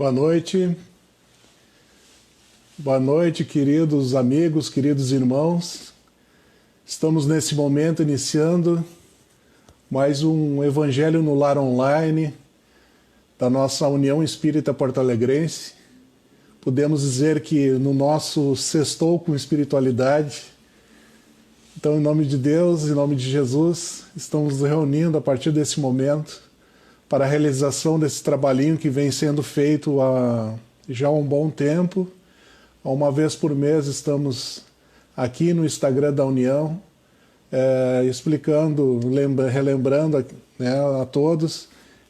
Boa noite, queridos amigos, queridos irmãos. Estamos nesse momento iniciando mais um Evangelho no Lar Online da nossa União Espírita Porto-Alegrense. Podemos dizer que no nosso Sextou com Espiritualidade. Então, em nome de Deus, em nome de Jesus, estamos nos reunindo a partir desse momento para a realização desse trabalhinho que vem sendo feito há já um bom tempo. Uma vez por mês estamos aqui no Instagram da União, explicando, relembrando, a todos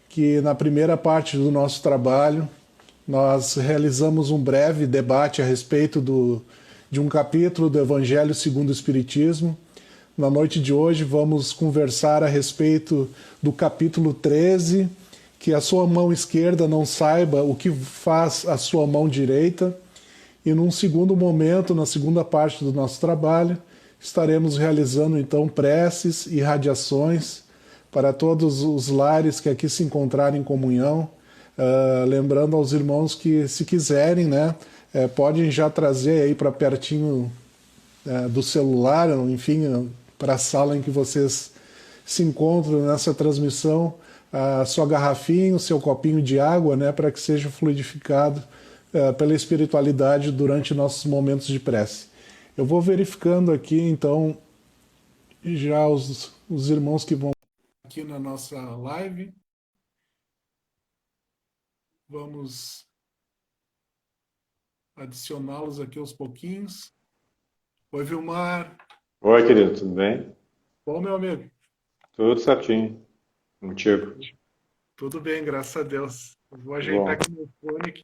que na primeira parte do nosso trabalho nós realizamos um breve debate a respeito de um capítulo do Evangelho segundo o Espiritismo. Na noite de hoje vamos conversar a respeito do capítulo 13, que a sua mão esquerda não saiba o que faz a sua mão direita. E num segundo momento, na segunda parte do nosso trabalho, estaremos realizando então preces e radiações para todos os lares que aqui se encontrarem em comunhão, lembrando aos irmãos que, se quiserem, podem já trazer aí para pertinho do celular, enfim, para a sala em que vocês se encontram nessa transmissão, a sua garrafinha, o seu copinho de água, para que seja fluidificado pela espiritualidade durante nossos momentos de prece. Eu vou verificando aqui, então, já os irmãos que vão aqui na nossa live. Vamos adicioná-los aqui aos pouquinhos. Oi, Vilmar. Oi, querido, tudo bem? Bom, meu amigo? Tudo certinho. Contigo? Tudo bem, graças a Deus. Eu vou ajeitar aqui meu fone aqui.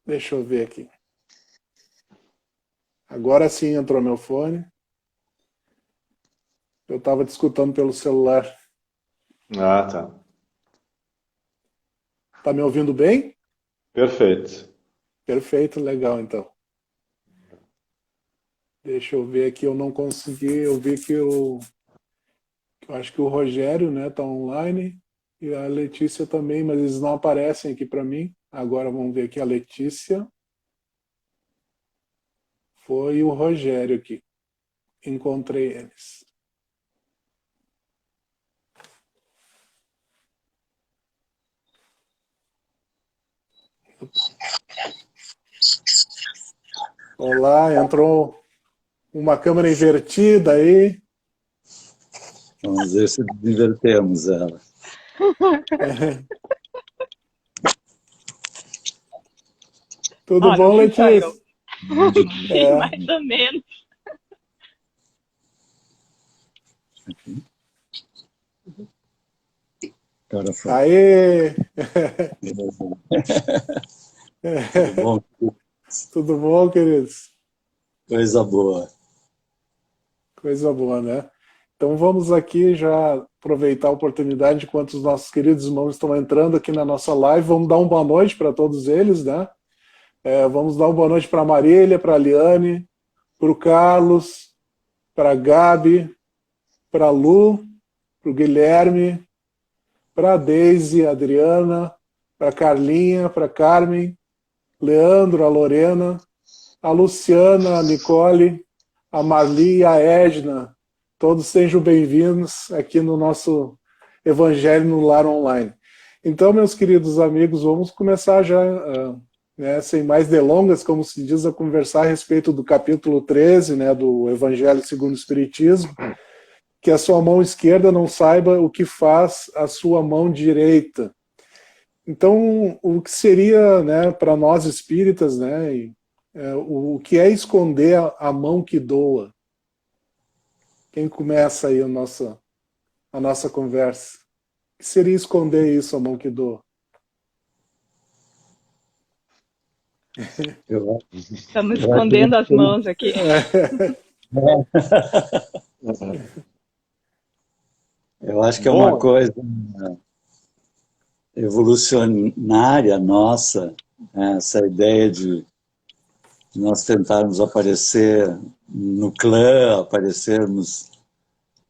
Deixa eu ver aqui. Agora sim entrou meu fone. Eu estava te escutando pelo celular. Ah, tá. Tá me ouvindo bem? Perfeito. Perfeito, legal então. Deixa eu ver aqui, eu não consegui, eu vi que eu acho que o Rogério, tá online, e a Letícia também, mas eles não aparecem aqui para mim. Agora vamos ver aqui a Letícia. Foi o Rogério aqui. Encontrei eles. Olá, entrou uma câmera invertida aí. Vamos ver se invertemos ela. Tudo bom, Letícia? Mais ou menos. Agora foi. Aê! Tudo bom? Tudo bom, queridos? Coisa boa. Coisa boa, né? Então vamos aqui já aproveitar a oportunidade enquanto os nossos queridos irmãos estão entrando aqui na nossa live. Vamos dar uma boa noite para todos eles, né? Vamos dar uma boa noite para a Marília, para a Liane, para o Carlos, para a Gabi, para a Lu, para o Guilherme, para a Deise, a Adriana, para a Carlinha, para a Carmen, Leandro, a Lorena, a Luciana, a Nicole, a Marli e a Edna. Todos sejam bem-vindos aqui no nosso Evangelho no Lar Online. Então, meus queridos amigos, vamos começar já, sem mais delongas, como se diz, a conversar a respeito do capítulo 13, do Evangelho segundo o Espiritismo, que a sua mão esquerda não saiba o que faz a sua mão direita. Então, o que seria, para nós espíritas, o que é esconder a mão que doa? Quem começa aí a nossa conversa? O que seria esconder isso, a mão que doa? Estamos escondendo as mãos aqui. Eu acho que é uma coisa evolucionária nossa, essa ideia de nós tentarmos aparecer no clã, aparecermos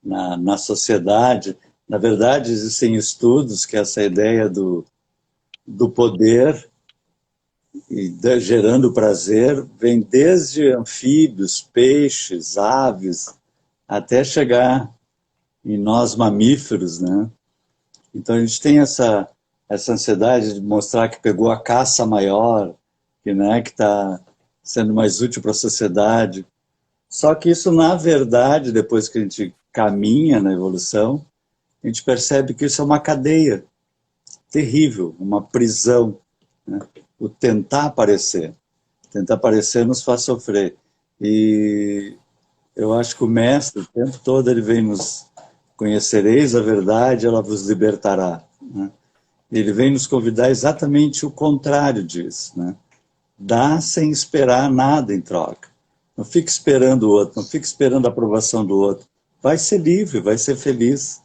na sociedade, Na verdade, existem estudos que essa ideia do poder e gerando prazer vem desde anfíbios, peixes, aves, até chegar em nós mamíferos, né? Então a gente tem essa ansiedade de mostrar que pegou a caça maior, que, né, que está sendo mais útil para a sociedade. Só que isso, na verdade, depois que a gente caminha na evolução, a gente percebe que isso é uma cadeia terrível, uma prisão, né? O tentar aparecer nos faz sofrer. E eu acho que o Mestre, o tempo todo, ele vem nos conhecereis a verdade, ela vos libertará, né? Ele vem nos convidar exatamente o contrário disso, né? Dá sem esperar nada em troca. Não fique esperando o outro, não fique esperando a aprovação do outro. Vai ser livre, vai ser feliz.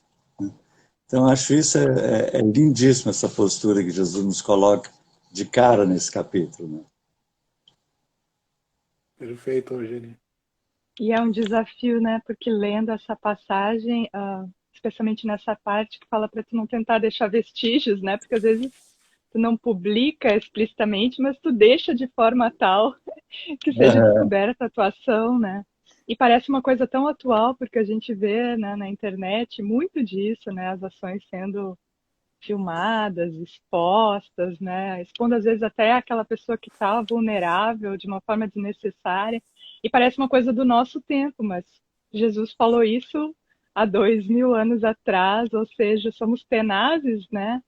Então, acho isso é lindíssimo, essa postura que Jesus nos coloca de cara nesse capítulo, né? Perfeito, Eugênio. E é um desafio, né? Porque lendo essa passagem, especialmente nessa parte que fala para tu não tentar deixar vestígios, né? Porque às vezes tu não publica explicitamente, mas tu deixa de forma tal que seja descoberta a tua ação, né? E parece uma coisa tão atual, porque a gente vê, né, na internet muito disso, né? As ações sendo filmadas, expostas, né? Expondo às vezes até aquela pessoa que está vulnerável de uma forma desnecessária. E parece uma coisa do nosso tempo, mas Jesus falou isso há 2000 anos atrás, ou seja, somos tenazes, né,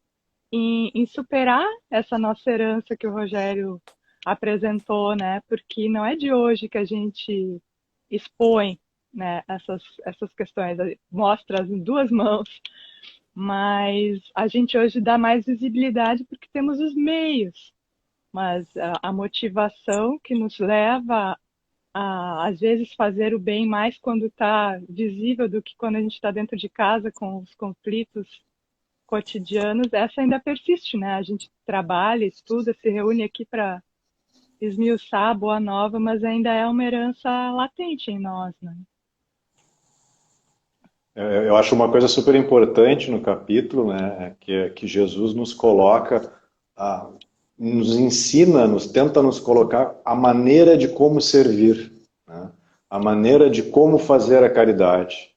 em superar essa nossa herança que o Rogério apresentou, né, porque não é de hoje que a gente expõe, né, essas questões, mostra as duas mãos, mas a gente hoje dá mais visibilidade porque temos os meios, mas a motivação que nos leva às vezes fazer o bem mais quando está visível do que quando a gente está dentro de casa com os conflitos cotidianos, essa ainda persiste, né? A gente trabalha, estuda, se reúne aqui para esmiuçar a boa nova, mas ainda é uma herança latente em nós, né? Eu acho uma coisa super importante no capítulo, né, que Jesus nos coloca, nos ensina, tenta nos colocar a maneira de como servir, né, a maneira de como fazer a caridade.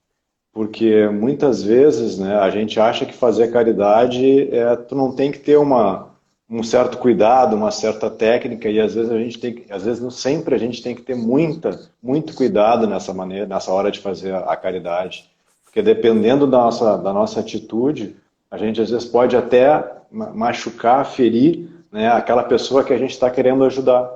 Porque muitas vezes, né, a gente acha que fazer caridade tu não tem que ter um certo cuidado, uma certa técnica, e às vezes não sempre a gente tem que ter muito cuidado nessa hora de fazer a caridade. Porque dependendo da nossa atitude, a gente às vezes pode até machucar, ferir, né, aquela pessoa que a gente está querendo ajudar.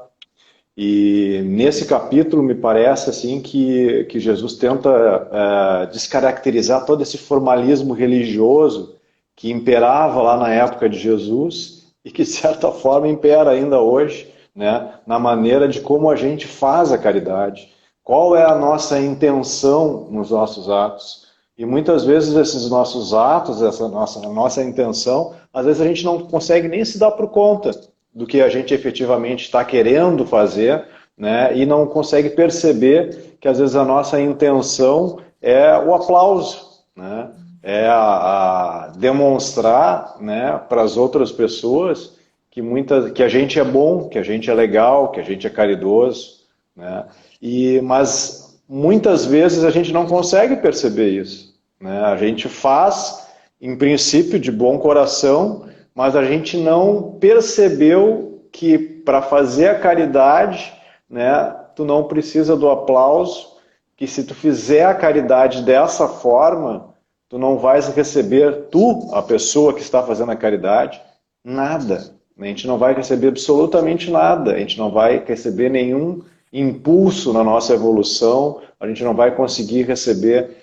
E nesse capítulo me parece assim que Jesus tenta descaracterizar todo esse formalismo religioso que imperava lá na época de Jesus e que de certa forma impera ainda hoje, né, na maneira de como a gente faz a caridade. Qual é a nossa intenção nos nossos atos? E muitas vezes esses nossos atos, essa nossa intenção, às vezes a gente não consegue nem se dar por conta do que a gente efetivamente está querendo fazer, né? E não consegue perceber que às vezes a nossa intenção é o aplauso, né? É a demonstrar, né, para as outras pessoas que a gente é bom, que a gente é legal, que a gente é caridoso, né? Mas muitas vezes a gente não consegue perceber isso, né? A gente faz, em princípio, de bom coração, mas a gente não percebeu que para fazer a caridade, né, tu não precisa do aplauso, que se tu fizer a caridade dessa forma, tu não vais receber, a pessoa que está fazendo a caridade, nada. A gente não vai receber absolutamente nada, a gente não vai receber nenhum impulso na nossa evolução, a gente não vai conseguir receber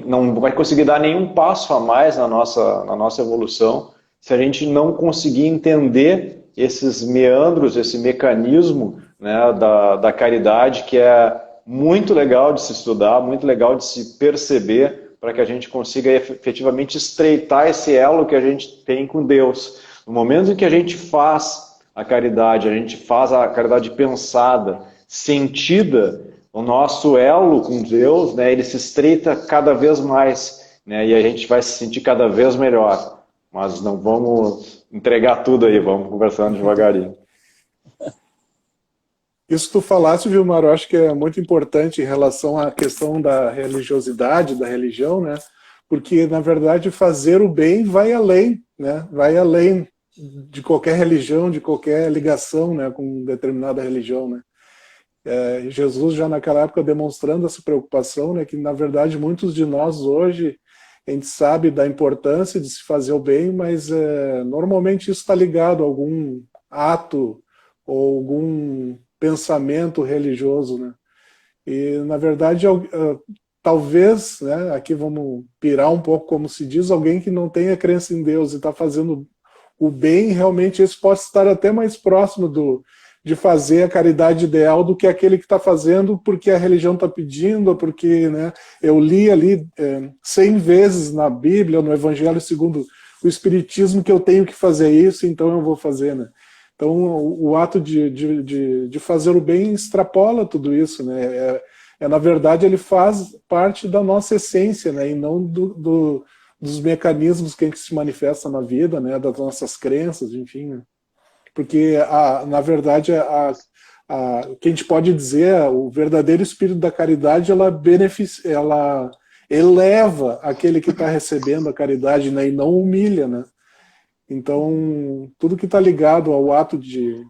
não vai conseguir dar nenhum passo a mais na nossa evolução se a gente não conseguir entender esses meandros, esse mecanismo, né, da caridade, que é muito legal de se estudar, muito legal de se perceber, para que a gente consiga efetivamente estreitar esse elo que a gente tem com Deus. No momento em que a gente faz a caridade pensada, sentida, o nosso elo com Deus, né, ele se estreita cada vez mais, né, e a gente vai se sentir cada vez melhor. Mas não vamos entregar tudo aí, vamos conversando devagarinho. Isso que tu falaste, Vilmar, eu acho que é muito importante em relação à questão da religiosidade, da religião, né? Porque, na verdade, fazer o bem vai além, né? Vai além de qualquer religião, de qualquer ligação, né, com determinada religião, né? Jesus já naquela época demonstrando essa preocupação, né, que na verdade muitos de nós hoje, a gente sabe da importância de se fazer o bem, mas normalmente isso está ligado a algum ato ou algum pensamento religioso, né? E na verdade talvez, né, aqui vamos pirar um pouco, como se diz, alguém que não tenha crença em Deus e está fazendo o bem, realmente esse pode estar até mais próximo de fazer a caridade ideal do que aquele que está fazendo porque a religião está pedindo, ou porque, né, eu li ali 100 vezes na Bíblia, no Evangelho segundo o Espiritismo, que eu tenho que fazer isso, então eu vou fazer, né? Então o ato de fazer o bem extrapola tudo isso, né? Na verdade, ele faz parte da nossa essência, né? E não dos mecanismos que a gente se manifesta na vida, né? Das nossas crenças, enfim, né? Porque, na verdade, o que a gente pode dizer, o verdadeiro espírito da caridade, ela eleva aquele que está recebendo a caridade, né, e não humilha, né? Então, tudo que está ligado ao ato de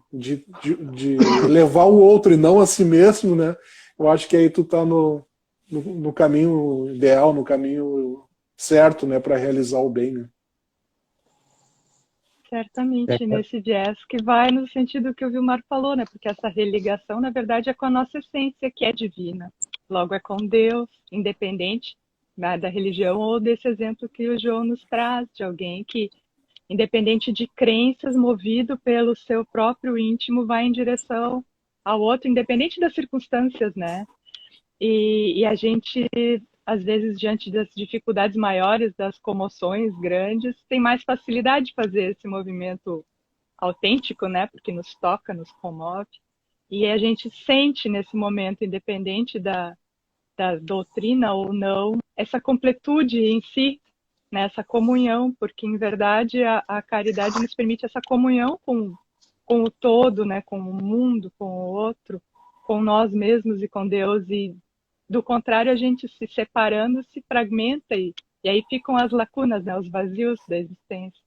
levar o outro e não a si mesmo, né? Eu acho que aí tu está no caminho ideal, no caminho certo, né, para realizar o bem, né? Certamente, nesse viés que vai no sentido que o Vilmar falou, né? Porque essa religação, na verdade, é com a nossa essência, que é divina. Logo, é com Deus, independente, né, da religião ou desse exemplo que o João nos traz, de alguém que, independente de crenças, movido pelo seu próprio íntimo, vai em direção ao outro, independente das circunstâncias, né? E a gente, às vezes, diante das dificuldades maiores, das comoções grandes, tem mais facilidade de fazer esse movimento autêntico, né? Porque nos toca, nos comove. E a gente sente nesse momento, independente da doutrina ou não, essa completude em si, né? Essa comunhão, porque, em verdade, a caridade nos permite essa comunhão com o todo, né? Com o mundo, com o outro, com nós mesmos e com Deus. E do contrário, a gente se separando se fragmenta e aí ficam as lacunas, né, os vazios da existência.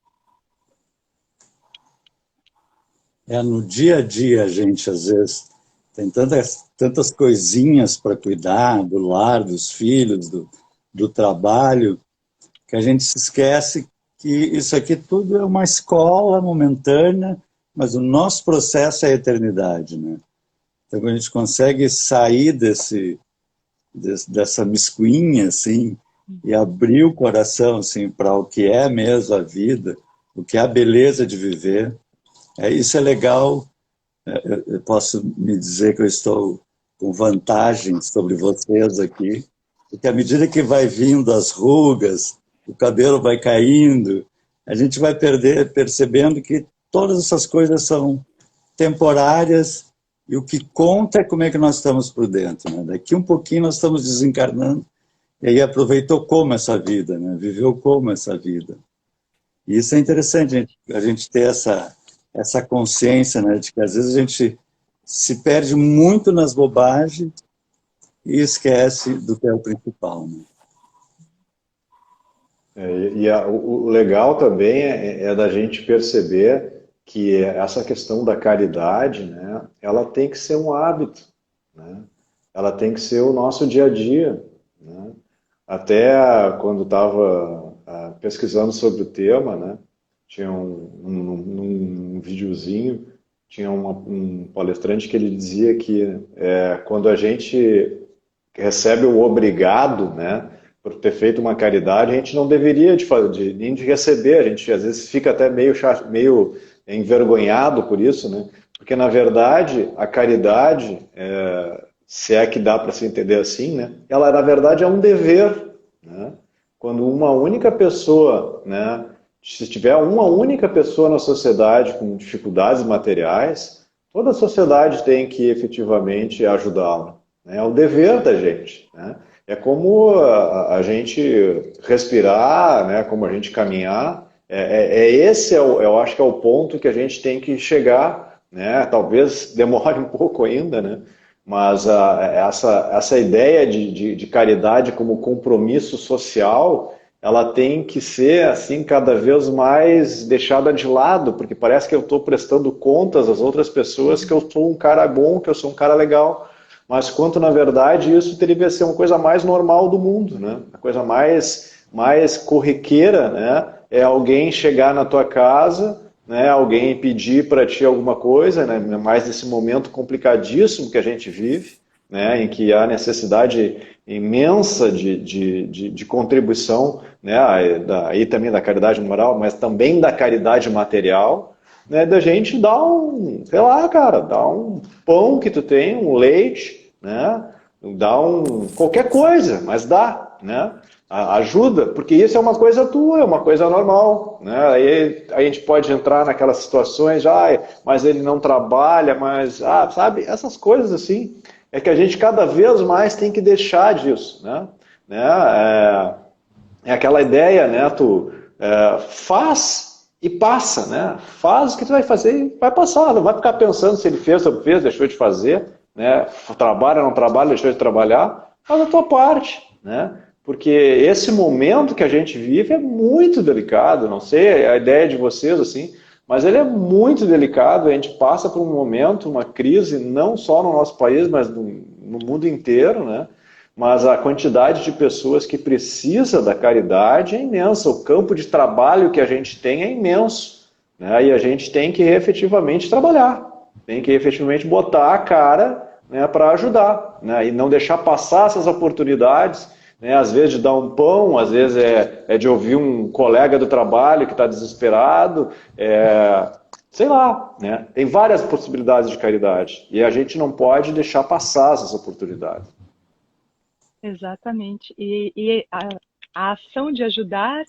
No dia a dia, a gente, às vezes, tem tantas coisinhas para cuidar, do lar, dos filhos, do trabalho, que a gente se esquece que isso aqui tudo é uma escola momentânea, mas o nosso processo é a eternidade, né? Então, quando a gente consegue sair dessa miscuinha, assim, e abrir o coração, assim, para o que é mesmo a vida, o que é a beleza de viver, isso é legal. Eu posso me dizer que eu estou com vantagem sobre vocês aqui, porque à medida que vai vindo as rugas, o cabelo vai caindo, a gente vai percebendo que todas essas coisas são temporárias. E o que conta é como é que nós estamos por dentro, né? Daqui um pouquinho nós estamos desencarnando, e aí aproveitou como essa vida, né? Viveu como essa vida. E isso é interessante, a gente ter essa consciência, né? De que às vezes a gente se perde muito nas bobagens e esquece do que é o principal, né? O legal também é da gente perceber que essa questão da caridade, né, ela tem que ser um hábito, né? Ela tem que ser o nosso dia a dia, né? Até quando estava pesquisando sobre o tema, né, tinha um videozinho, tinha um palestrante que ele dizia que quando a gente recebe o obrigado, né, por ter feito uma caridade, a gente não deveria nem de receber, a gente às vezes fica até meio envergonhado por isso, né? Porque na verdade a caridade, se é que dá para se entender assim, né? Ela na verdade é um dever, né? Quando uma única pessoa, né? Se tiver uma única pessoa na sociedade com dificuldades materiais, toda a sociedade tem que efetivamente ajudá-la, né? É o dever da gente, né? É como a gente respirar, né? Como a gente caminhar. Esse, eu acho que é o ponto que a gente tem que chegar, né? Talvez demore um pouco ainda, né? Mas essa ideia de caridade como compromisso social, ela tem que ser assim cada vez mais deixada de lado, porque parece que eu estou prestando contas às outras pessoas que eu sou um cara bom, que eu sou um cara legal, mas quanto na verdade isso deveria ser uma coisa mais normal do mundo, né? A coisa mais corriqueira, né? É alguém chegar na tua casa, né? Alguém pedir para ti alguma coisa, né? Mais nesse momento complicadíssimo que a gente vive, né? Em que há necessidade imensa de contribuição, né? Aí também da caridade moral, mas também da caridade material, né? Da gente dar um, sei lá, cara, dar um pão que tu tem, um leite, né? Dá qualquer coisa, mas dá, né? Ajuda, porque isso é uma coisa tua, é uma coisa normal, né? Aí a gente pode entrar naquelas situações, mas ele não trabalha, mas, sabe, essas coisas assim, é que a gente cada vez mais tem que deixar disso, É aquela ideia, né? Tu faz e passa, né? Faz o que tu vai fazer e vai passar, não vai ficar pensando se ele fez ou não fez, deixou de fazer, né? Trabalha, não trabalha, deixou de trabalhar, faz a tua parte, né? Porque esse momento que a gente vive é muito delicado, não sei a ideia de vocês assim, mas ele é muito delicado, a gente passa por um momento, uma crise, não só no nosso país, mas no mundo inteiro, né? Mas a quantidade de pessoas que precisa da caridade é imensa, o campo de trabalho que a gente tem é imenso, né? E a gente tem que efetivamente trabalhar, tem que efetivamente botar a cara, né, para ajudar, né? E não deixar passar essas oportunidades, né? Às vezes de dar um pão, às vezes é de ouvir um colega do trabalho que está desesperado, sei lá, né? Tem várias possibilidades de caridade e a gente não pode deixar passar essas oportunidades. Exatamente. E a ação de ajudar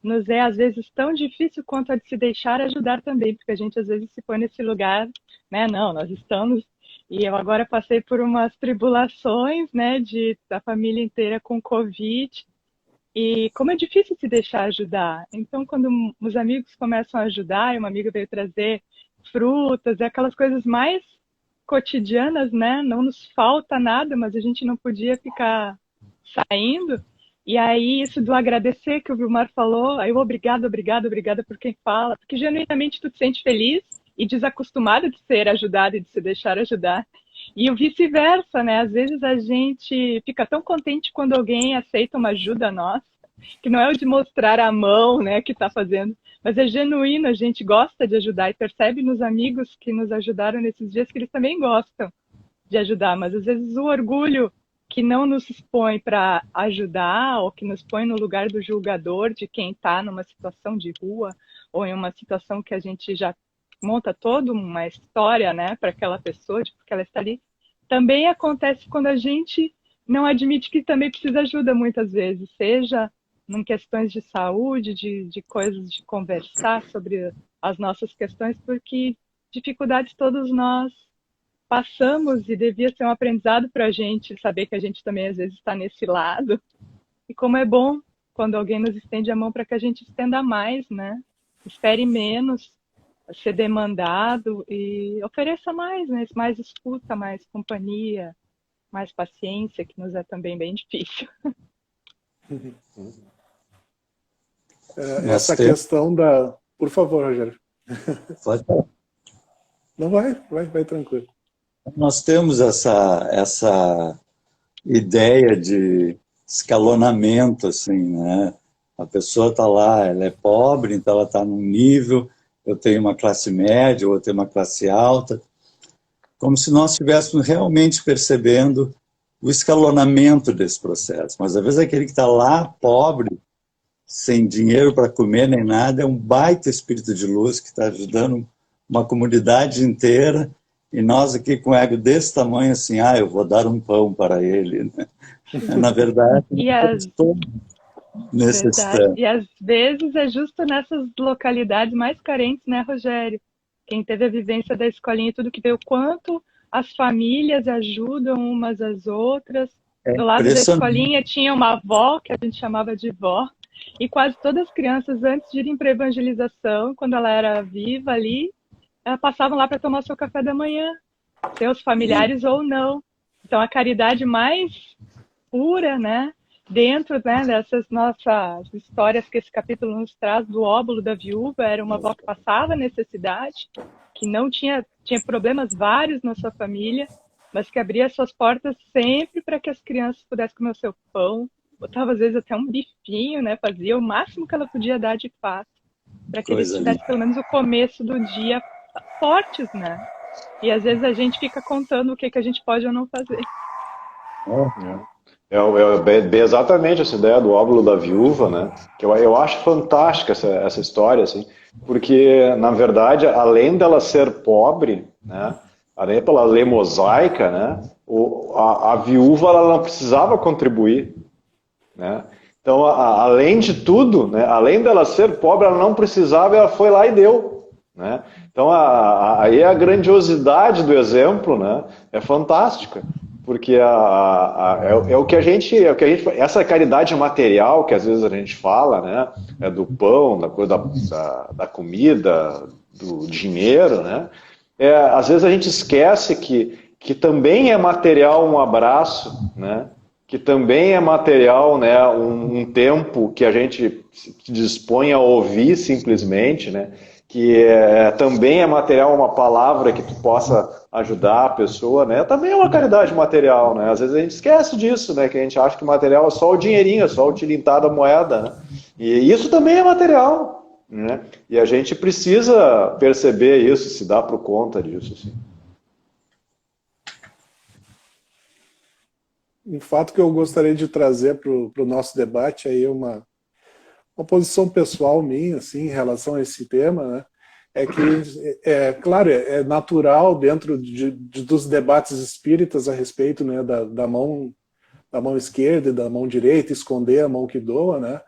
nos é às vezes tão difícil quanto a de se deixar ajudar também, porque a gente às vezes se põe nesse lugar, né? Não, nós estamos. E eu agora passei por umas tribulações, né, da família inteira com Covid. E como é difícil se deixar ajudar. Então, quando os amigos começam a ajudar, e uma amiga veio trazer frutas, aquelas coisas mais cotidianas, né? Não nos falta nada, mas a gente não podia ficar saindo. E aí, isso do agradecer que o Vilmar falou, aí o obrigado, obrigado, obrigada por quem fala, porque genuinamente tu te sente feliz e desacostumado de ser ajudado e de se deixar ajudar. E o vice-versa, né? Às vezes a gente fica tão contente quando alguém aceita uma ajuda nossa, que não é o de mostrar a mão, né, que está fazendo, mas é genuíno, a gente gosta de ajudar e percebe nos amigos que nos ajudaram nesses dias que eles também gostam de ajudar, mas às vezes o orgulho que não nos expõe para ajudar ou que nos põe no lugar do julgador de quem está numa situação de rua ou em uma situação que a gente já monta toda uma história, né, para aquela pessoa, de porque ela está ali, também acontece quando a gente não admite que também precisa de ajuda muitas vezes, seja em questões de saúde, de coisas de conversar sobre as nossas questões, porque dificuldades todos nós passamos e devia ser um aprendizado para a gente saber que a gente também às vezes está nesse lado. E como é bom quando alguém nos estende a mão para que a gente estenda mais, né? Espere menos ser demandado e ofereça mais, né? Mais escuta, mais companhia, mais paciência, que nos é também bem difícil. Essa questão da... Por favor, Rogério. Pode falar. Não vai tranquilo. Nós temos essa ideia de escalonamento, assim, né? A pessoa está lá, ela é pobre, então ela está num nível, eu tenho uma classe média, ou eu tenho uma classe alta, como se nós estivéssemos realmente percebendo o escalonamento desse processo. Mas às vezes aquele que está lá, pobre, sem dinheiro para comer nem nada, é um baita espírito de luz que está ajudando uma comunidade inteira, e nós aqui com ego desse tamanho, assim, eu vou dar um pão para ele, né? Na verdade, estou necessitando. E às vezes é justo nessas localidades mais carentes, né, Rogério? Quem teve a vivência da escolinha e tudo que veio, quanto as famílias ajudam umas às outras. É Do lado da impressionante. escolinha tinha uma avó, que a gente chamava de vó, e quase todas as crianças, antes de irem para a evangelização, quando ela era viva ali, passavam lá para tomar seu café da manhã, seus familiares ou não. Então, a caridade mais pura, né, dentro, né, dessas nossas histórias que esse capítulo nos traz, do óbolo da viúva, era uma avó que passava necessidade, que não tinha problemas vários na sua família, mas que abria suas portas sempre para que as crianças pudessem comer o seu pão, botava às vezes até um bifinho, né, fazia o máximo que ela podia dar de fato, para que eles Coisa tivessem pelo menos o começo do dia fortes, né? E às vezes a gente fica contando o que a gente pode ou não fazer. Exatamente essa ideia do óbolo da viúva, né? Que eu acho fantástica essa história, assim, porque, na verdade, além dela ser pobre, né, além pela lei mosaica, né, a viúva ela não precisava contribuir, né? Então, além de tudo, né, além dela ser pobre, ela não precisava, ela foi lá e deu, né? Então, aí a grandiosidade do exemplo, né, é fantástica. Porque é o que a gente, essa caridade material que às vezes a gente fala, né, é do pão, da coisa da comida, do dinheiro, né, às vezes a gente esquece que também é material um abraço, né, que também é material, né, um tempo que a gente se dispõe a ouvir simplesmente, né, que também é material uma palavra que tu possa ajudar a pessoa, né? Também é uma caridade material, né? Às vezes a gente esquece disso, né? Que a gente acha que material é só o dinheirinho, é só o tilintar da moeda, né? E isso também é material, né? E a gente precisa perceber isso, se dar por conta disso, assim. Um fato que eu gostaria de trazer para o nosso debate aí, uma posição pessoal minha, assim, em relação a esse tema, né? É que, claro, é natural dentro dos debates espíritas a respeito, né, da mão esquerda e da mão direita, esconder a mão que doa, né?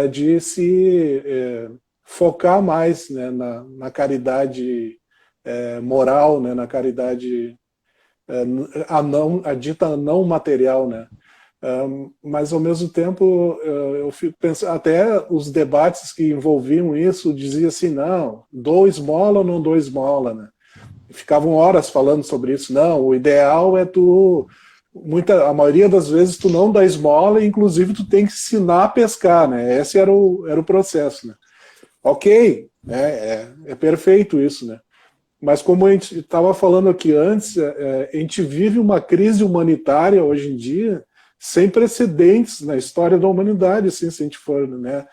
De se focar mais, né, na caridade moral, né, na caridade a dita não material, né? Mas ao mesmo tempo eu fico pensando, até os debates que envolviam isso dizia assim, não, dou esmola ou não dou esmola, né? Ficavam horas falando sobre isso. Não, o ideal é a maioria das vezes tu não dá esmola e inclusive tu tem que ensinar a pescar, né? Esse era o processo, né? Ok, é perfeito isso, né? Mas como a gente estava falando aqui antes, a gente vive uma crise humanitária hoje em dia sem precedentes na história da humanidade, assim, se a gente for, né?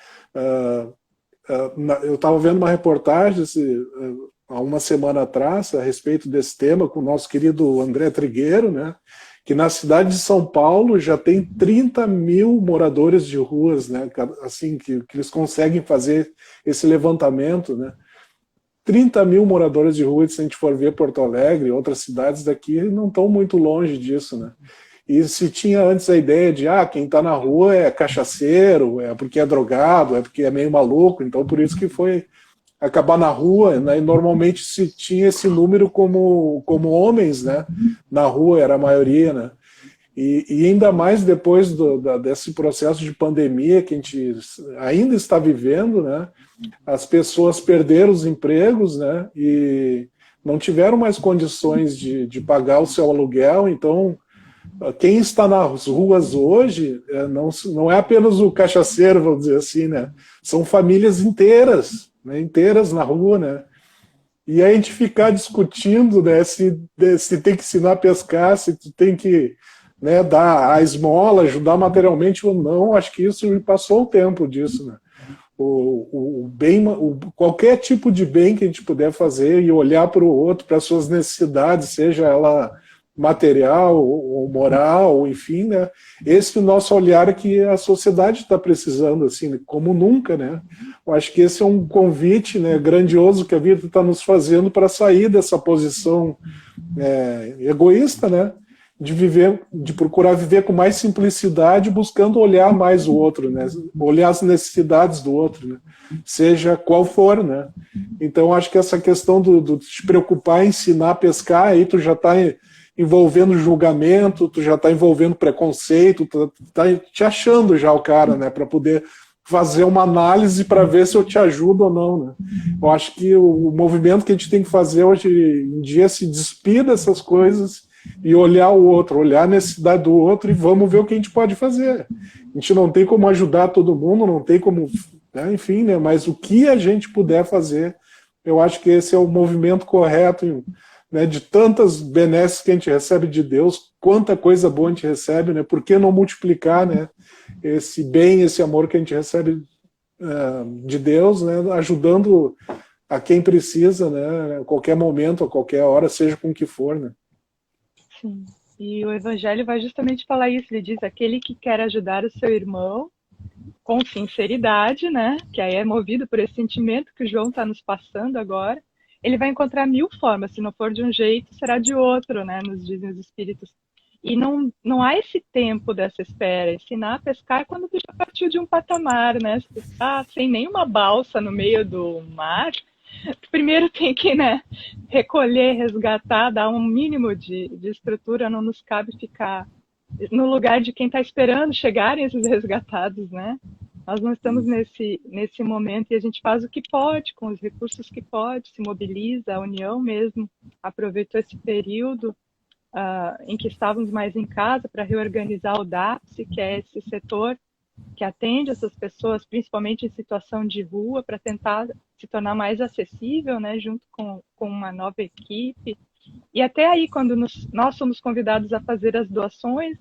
Eu estava vendo uma reportagem há uma semana atrás a respeito desse tema com o nosso querido André Trigueiro, né? Que na cidade de São Paulo já tem 30 mil moradores de ruas, né? Assim, que eles conseguem fazer esse levantamento, né? 30 mil moradores de rua, se a gente for ver Porto Alegre e outras cidades daqui, não estão muito longe disso, né? E se tinha antes a ideia de quem está na rua é cachaceiro, é porque é drogado, é porque é meio maluco, então por isso que foi acabar na rua, né? E normalmente se tinha esse número como homens, né? Na rua era a maioria, né? E ainda mais depois desse processo de pandemia que a gente ainda está vivendo, né? As pessoas perderam os empregos, né? E não tiveram mais condições de pagar o seu aluguel, então quem está nas ruas hoje não é apenas o cachaceiro, vamos dizer assim, né? São famílias inteiras, né? Inteiras na rua, né? E aí a gente ficar discutindo, né, se tem que ensinar a pescar, se tu tem que, né, dar a esmola, ajudar materialmente ou não, acho que isso passou o tempo disso, né? Qualquer tipo de bem que a gente puder fazer e olhar para o outro, para as suas necessidades, seja ela material ou moral, ou enfim, né? Esse é o nosso olhar que a sociedade está precisando, assim, como nunca, né? Eu acho que esse é um convite, né, grandioso que a vida está nos fazendo para sair dessa posição egoísta, né? de procurar viver com mais simplicidade, buscando olhar mais o outro, né? Olhar as necessidades do outro, né? Seja qual for, né? Então, acho que essa questão do te preocupar em ensinar a pescar, aí tu já está envolvendo julgamento, tu já está envolvendo preconceito, tu está te achando já o cara, né? Para poder fazer uma análise para ver se eu te ajudo ou não, né? Eu acho que o movimento que a gente tem que fazer hoje em dia é se despir dessas coisas e olhar o outro, olhar a necessidade do outro e vamos ver o que a gente pode fazer. A gente não tem como ajudar todo mundo, não tem como, né, enfim, né, mas o que a gente puder fazer, eu acho que esse é o movimento correto, né, de tantas benesses que a gente recebe de Deus, quanta coisa boa a gente recebe, né, por que não multiplicar, né, esse bem, esse amor que a gente recebe de Deus, né, ajudando a quem precisa, né, a qualquer momento, a qualquer hora, seja com o que for, né. Sim. E o Evangelho vai justamente falar isso. Ele diz: aquele que quer ajudar o seu irmão com sinceridade, né? Que aí é movido por esse sentimento que o João está nos passando agora. Ele vai encontrar 1000 formas. Se não for de um jeito, será de outro, né? Nos dizem os espíritos. E não há esse tempo dessa espera. Ensinar a pescar é quando tu já partiu de um patamar, né? Se tu tá sem nenhuma balsa no meio do mar, primeiro tem que, né, recolher, resgatar, dar um mínimo de estrutura. Não nos cabe ficar no lugar de quem está esperando chegarem esses resgatados, né? Nós não estamos nesse momento e a gente faz o que pode, com os recursos que pode, se mobiliza, a União mesmo aproveitou esse período em que estávamos mais em casa para reorganizar o DAPSE, que é esse setor que atende essas pessoas, principalmente em situação de rua, para tentar se tornar mais acessível, né, junto com uma nova equipe. E até aí, quando nós somos convidados a fazer as doações,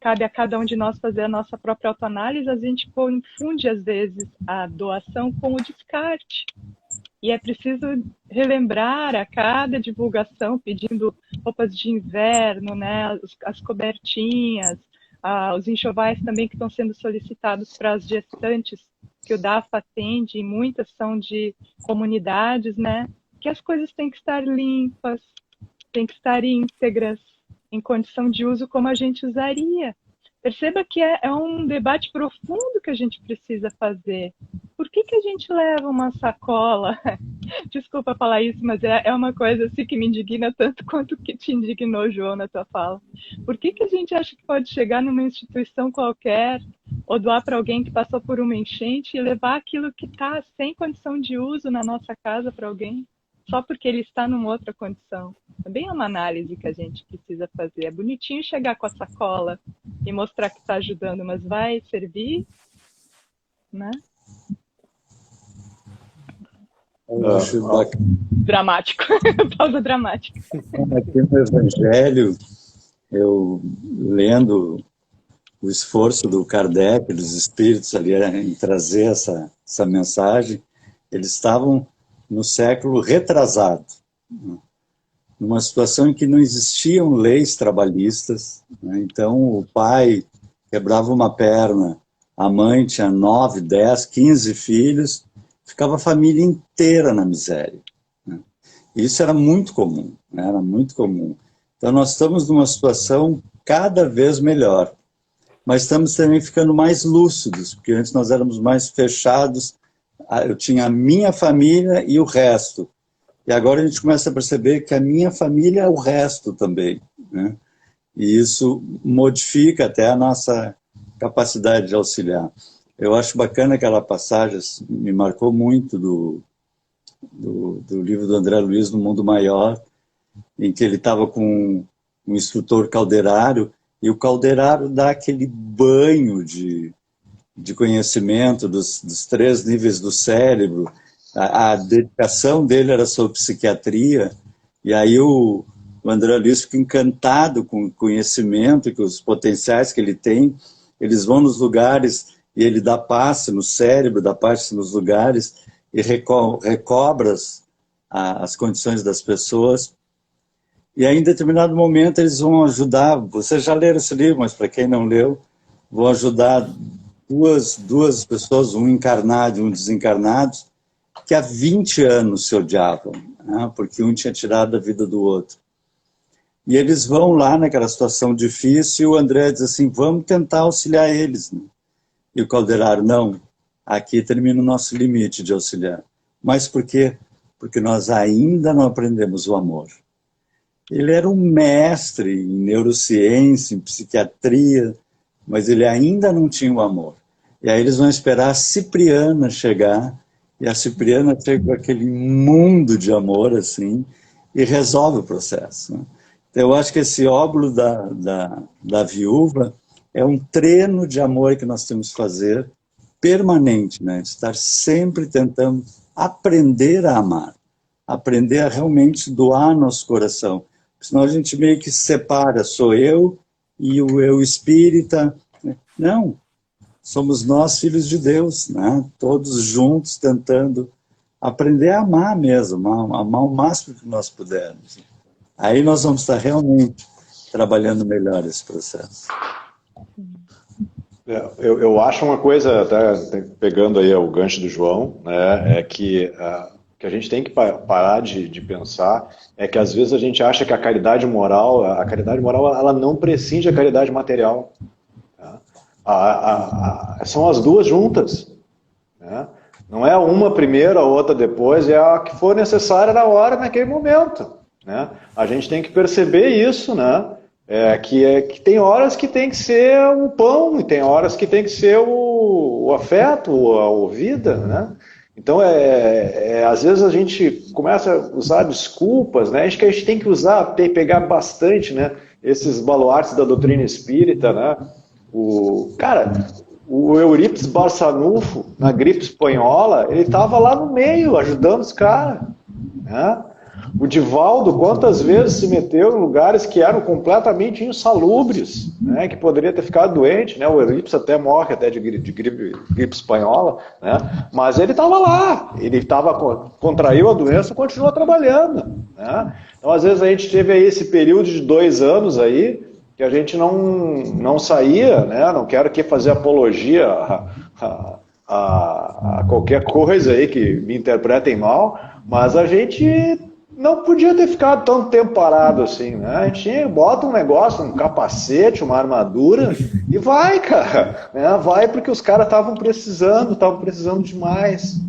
cabe a cada um de nós fazer a nossa própria autoanálise, a gente confunde, às vezes, a doação com o descarte. E é preciso relembrar a cada divulgação, pedindo roupas de inverno, né, as cobertinhas, os enxovais também que estão sendo solicitados para as gestantes que o DAFA atende, e muitas são de comunidades, né, que as coisas têm que estar limpas, têm que estar íntegras, em condição de uso como a gente usaria. Perceba que é um debate profundo que a gente precisa fazer. Por que a gente leva uma sacola? Desculpa falar isso, mas é uma coisa assim que me indigna tanto quanto que te indignou, João, na tua fala. Por que a gente acha que pode chegar numa instituição qualquer ou doar para alguém que passou por uma enchente e levar aquilo que está sem condição de uso na nossa casa para alguém, só porque ele está numa outra condição? Também é uma análise que a gente precisa fazer. É bonitinho chegar com a sacola e mostrar que está ajudando, mas vai servir, né? Dramático. Pausa dramática. Aqui no Evangelho, eu lendo o esforço do Kardec, dos espíritos ali em trazer essa mensagem, eles estavam no século retrasado, numa situação em que não existiam leis trabalhistas, né? Então o pai quebrava uma perna, a mãe tinha 9, 10, 15 filhos, ficava a família inteira na miséria, né? Isso era muito comum, né? Era muito comum. Então nós estamos numa situação cada vez melhor, mas estamos também ficando mais lúcidos, porque antes nós éramos mais fechados. Eu tinha a minha família e o resto. E agora a gente começa a perceber que a minha família é o resto também, né? E isso modifica até a nossa capacidade de auxiliar. Eu acho bacana aquela passagem, me marcou muito do livro do André Luiz, No Mundo Maior, em que ele estava com um instrutor calderário, e o calderário dá aquele banho de conhecimento dos 3 níveis do cérebro. A dedicação dele era sobre psiquiatria, e aí o André Luiz fica encantado com o conhecimento, com os potenciais que ele tem. Eles vão nos lugares e ele dá passe no cérebro, dá passe nos lugares e recobra as condições das pessoas. E aí, em determinado momento, eles vão ajudar. Vocês já leram esse livro, mas para quem não leu, vão ajudar duas pessoas, um encarnado e um desencarnado, que há 20 anos se odiavam, né? Porque um tinha tirado a vida do outro. E eles vão lá naquela situação difícil e o André diz assim, vamos tentar auxiliar eles, né? E o Calderaro, não, aqui termina o nosso limite de auxiliar. Mas por quê? Porque nós ainda não aprendemos o amor. Ele era um mestre em neurociência, em psiquiatria, mas ele ainda não tinha o amor. E aí eles vão esperar a Cipriana chegar, e a Cipriana chega com aquele mundo de amor, assim, e resolve o processo, né? Então, eu acho que esse óbolo da viúva é um treino de amor que nós temos que fazer permanente, né? Estar sempre tentando aprender a amar, aprender a realmente doar nosso coração. Senão a gente meio que se separa, sou eu e o eu espírita. Não, somos nós filhos de Deus, né? Todos juntos tentando aprender a amar mesmo, amar o máximo que nós pudermos. Aí nós vamos estar realmente trabalhando melhor esse processo. Eu acho uma coisa, até pegando aí o gancho do João, né, é que a gente tem que parar de pensar, é que às vezes a gente acha que a caridade moral ela não prescinde da caridade material. Tá? São as duas juntas. Né? Não é uma primeiro, a outra depois, é a que for necessária na hora, naquele momento. Né? A gente tem que perceber isso, né? Que tem horas que tem que ser o pão, e tem horas que tem que ser o afeto, a ouvida, né? Então, às vezes a gente começa a usar desculpas, né? Acho que a gente tem que pegar bastante, né? Esses baluartes da doutrina espírita, né? O Eurípides Barçanufo, na gripe espanhola, ele estava lá no meio, ajudando os caras, né? O Divaldo, quantas vezes se meteu em lugares que eram completamente insalubres, né, que poderia ter ficado doente, né, o Eurípides até morre até de gripe espanhola, né, mas ele estava lá, contraiu a doença e continuou trabalhando. Né. Então, às vezes, a gente teve aí esse período de 2 anos aí, que a gente não saía, né, não quero aqui fazer apologia a qualquer coisa aí que me interpretem mal, mas a gente não podia ter ficado tanto tempo parado assim, né? A gente bota um negócio, um capacete, uma armadura e vai, cara. Né? Vai porque os caras estavam precisando demais.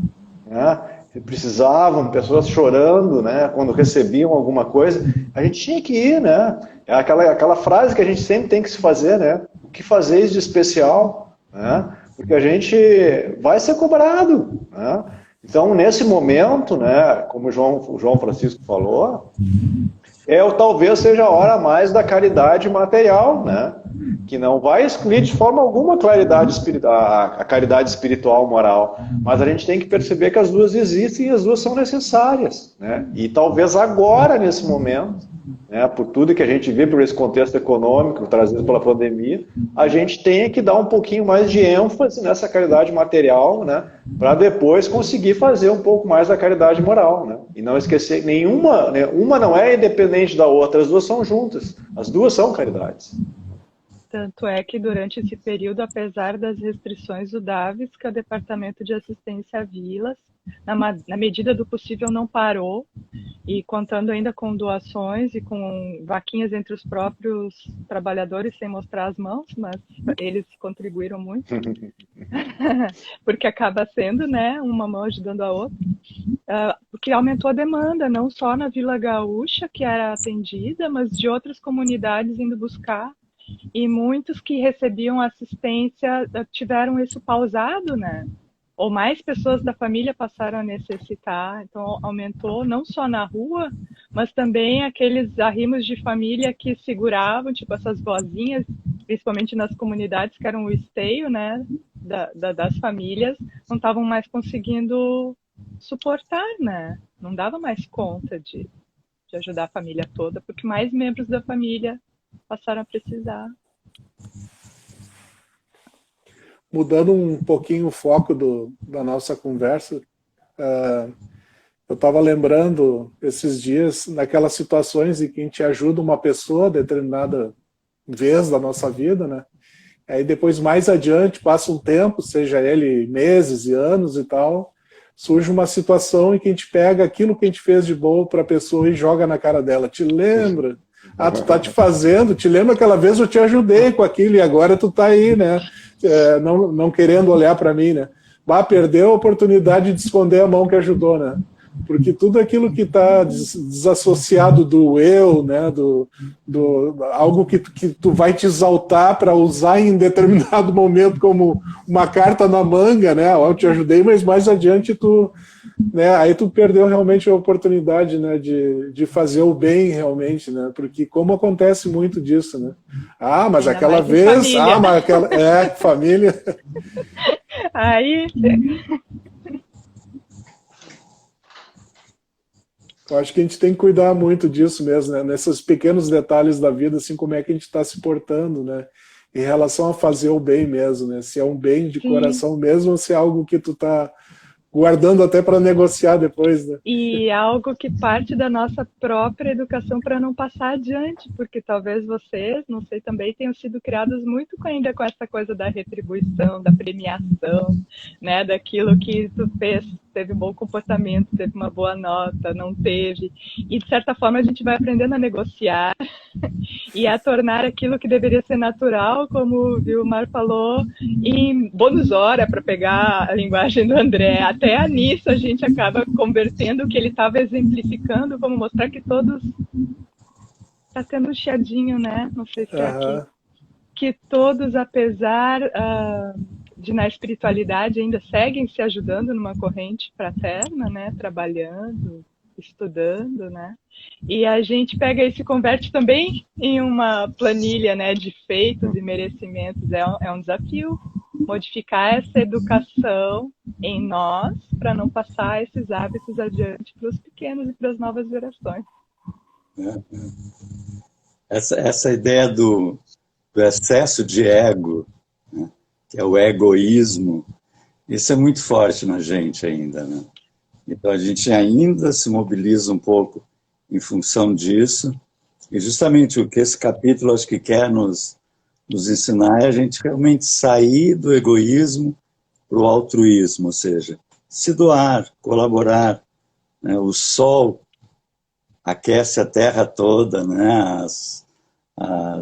Né? Precisavam, pessoas chorando, né? Quando recebiam alguma coisa. A gente tinha que ir, né? É aquela frase que a gente sempre tem que se fazer, né? O que fazeis de especial? Né? Porque a gente vai ser cobrado, né? Então, nesse momento, né, como o João Francisco falou, talvez seja a hora mais da caridade material, né, que não vai excluir de forma alguma a caridade espiritual moral, mas a gente tem que perceber que as duas existem e as duas são necessárias. Né, e talvez agora, nesse momento, né, por tudo que a gente vê por esse contexto econômico trazido pela pandemia, a gente tenha que dar um pouquinho mais de ênfase nessa caridade material, né, para depois conseguir fazer um pouco mais da caridade moral. Né, e não esquecer, uma não é independente da outra, as duas são juntas, as duas são caridades. Tanto é que durante esse período, apesar das restrições do DAVES, que é o Departamento de Assistência a Vilas, na medida do possível não parou, e contando ainda com doações e com vaquinhas entre os próprios trabalhadores sem mostrar as mãos, mas eles contribuíram muito, porque acaba sendo, né, uma mão ajudando a outra, porque aumentou a demanda, não só na Vila Gaúcha, que era atendida, mas de outras comunidades indo buscar, e muitos que recebiam assistência tiveram isso pausado, né? Ou mais pessoas da família passaram a necessitar, então aumentou não só na rua, mas também aqueles arrimos de família que seguravam, tipo essas vozinhas, principalmente nas comunidades que eram o esteio, né, das famílias, não estavam mais conseguindo suportar, né? Não dava mais conta de ajudar a família toda, porque mais membros da família passaram a precisar. Mudando um pouquinho o foco da nossa conversa, eu estava lembrando esses dias, naquelas situações em que a gente ajuda uma pessoa a determinada vez da nossa vida, né? Aí depois, mais adiante, passa um tempo, seja ele meses e anos e tal, surge uma situação em que a gente pega aquilo que a gente fez de bom para a pessoa e joga na cara dela. Te lembra Ah, tu tá te fazendo, te lembra aquela vez eu te ajudei com aquilo e agora tu tá aí, né? Não querendo olhar para mim, né? Bah, perdeu a oportunidade de esconder a mão que ajudou, né? Porque tudo aquilo que está desassociado do eu, né, algo que tu vai te exaltar para usar em determinado momento como uma carta na manga, né? Eu te ajudei, mas mais adiante né, aí tu perdeu realmente a oportunidade, né, de fazer o bem realmente, né? Porque como acontece muito disso, né? Ah, mas Ainda aquela mais em vez, família. mas aquela família. Aí, Eu acho que a gente tem que cuidar muito disso mesmo, né? Nesses pequenos detalhes da vida, assim, como é que a gente está se portando, né? Em relação a fazer o bem mesmo, né? Se é um bem de sim. coração mesmo ou se é algo que tu tá guardando até para negociar depois, né? E algo que parte da nossa própria educação para não passar adiante, porque talvez vocês, não sei, também tenham sido criados muito ainda com essa coisa da retribuição, da premiação, né? Daquilo que tu fez, teve um bom comportamento, teve uma boa nota, não teve. E de certa forma a gente vai aprendendo a negociar e a tornar aquilo que deveria ser natural, como o Vilmar falou, em bônus hora, para pegar a linguagem do André. Até nisso a gente acaba convertendo o que ele estava exemplificando, como mostrar que todos... Está tendo um chiadinho, né? Não sei se é aqui. Que todos, apesar de na espiritualidade ainda seguem se ajudando numa corrente fraterna, né? Trabalhando, estudando, né? E a gente pega isso e converte também em uma planilha, né, de feitos e merecimentos. É um desafio modificar essa educação em nós para não passar esses hábitos adiante para os pequenos e para as novas gerações. Essa ideia do excesso de ego, né, que é o egoísmo, isso é muito forte na gente ainda, né? Então a gente ainda se mobiliza um pouco em função disso, e justamente o que esse capítulo acho que quer nos ensinar é a gente realmente sair do egoísmo para o altruísmo, ou seja, se doar, colaborar, né? O sol aquece a terra toda, né?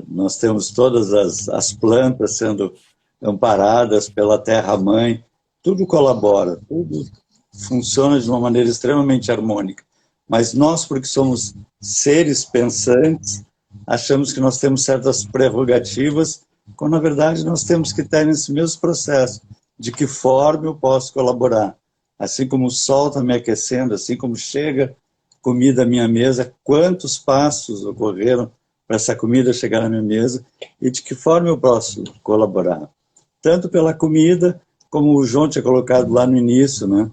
Nós temos todas as plantas sendo amparadas pela terra-mãe, tudo colabora, tudo funciona de uma maneira extremamente harmônica. Mas nós, porque somos seres pensantes, achamos que nós temos certas prerrogativas, quando na verdade nós temos que estar nesse mesmo processo. De que forma eu posso colaborar? Assim como o sol está me aquecendo, assim como chega comida à minha mesa, quantos passos ocorreram para essa comida chegar na minha mesa e de que forma eu posso colaborar? Tanto pela comida, como o João tinha colocado lá no início, né?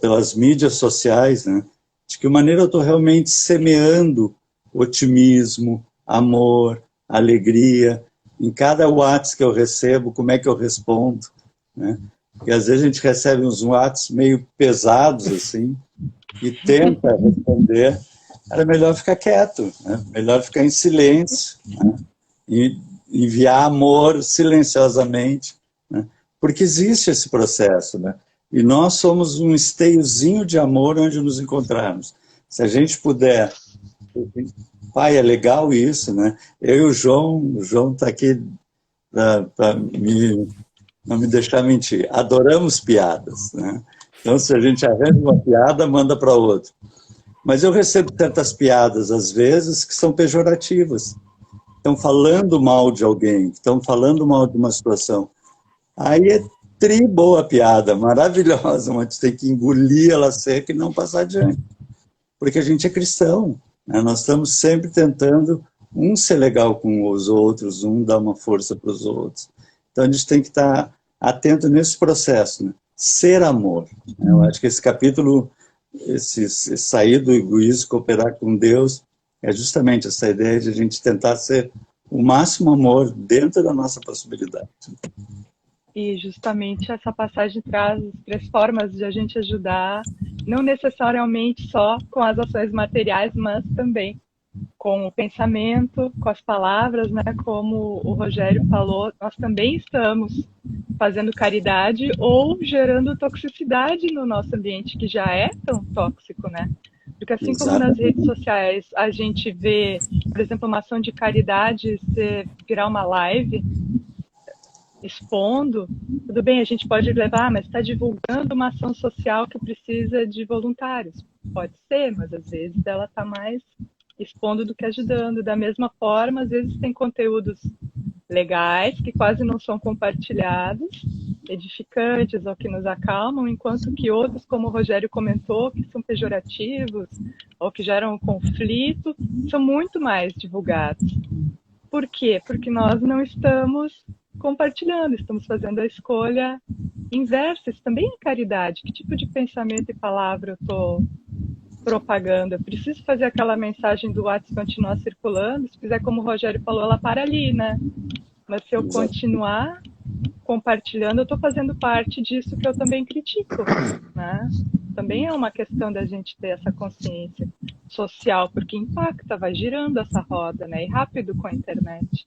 Pelas mídias sociais, né? De que maneira eu estou realmente semeando otimismo, amor, alegria, em cada WhatsApp que eu recebo, como é que eu respondo, né? Porque às vezes a gente recebe uns WhatsApps meio pesados, assim, e tenta responder, era melhor ficar quieto, né? Melhor ficar em silêncio, né? E enviar amor silenciosamente, né? Porque existe esse processo, né? E nós somos um esteiozinho de amor onde nos encontrarmos. Se a gente puder... Pai, é legal isso, né? Eu e o João está aqui para não me deixar mentir. Adoramos piadas, né? Então, se a gente arranja uma piada, manda para outro. Mas eu recebo tantas piadas, às vezes, que são pejorativas. Estão falando mal de alguém, estão falando mal de uma situação. Aí é boa a piada, maravilhosa, mas a gente tem que engolir ela seca e não passar adiante. Porque a gente é cristão, né? Nós estamos sempre tentando um ser legal com os outros, um dar uma força para os outros. Então a gente tem que estar atento nesse processo, né? Ser amor. Eu acho que esse capítulo, esse sair do egoísmo, cooperar com Deus, é justamente essa ideia de a gente tentar ser o máximo amor dentro da nossa possibilidade. E justamente essa passagem traz 3 formas de a gente ajudar, não necessariamente só com as ações materiais, mas também com o pensamento, com as palavras, né? Como o Rogério falou, nós também estamos fazendo caridade ou gerando toxicidade no nosso ambiente, que já é tão tóxico, né? Porque assim como nas redes sociais a gente vê por exemplo, uma ação de caridade virar uma live expondo, tudo bem, a gente pode levar, mas está divulgando uma ação social que precisa de voluntários. Pode ser, mas às vezes ela está mais expondo do que ajudando. Da mesma forma, às vezes tem conteúdos legais que quase não são compartilhados, edificantes ou que nos acalmam, enquanto que outros, como o Rogério comentou, que são pejorativos ou que geram conflito, são muito mais divulgados. Por quê? Porque nós não estamos compartilhando, estamos fazendo a escolha inversa. Isso também é caridade. Que tipo de pensamento e palavra eu estou propagando? Eu preciso fazer aquela mensagem do WhatsApp continuar circulando. Se fizer como o Rogério falou, ela para ali, né? Mas se eu continuar compartilhando, eu estou fazendo parte disso que eu também critico, né? Também é uma questão da gente ter essa consciência social, porque impacta, vai girando essa roda, né? E rápido com a internet.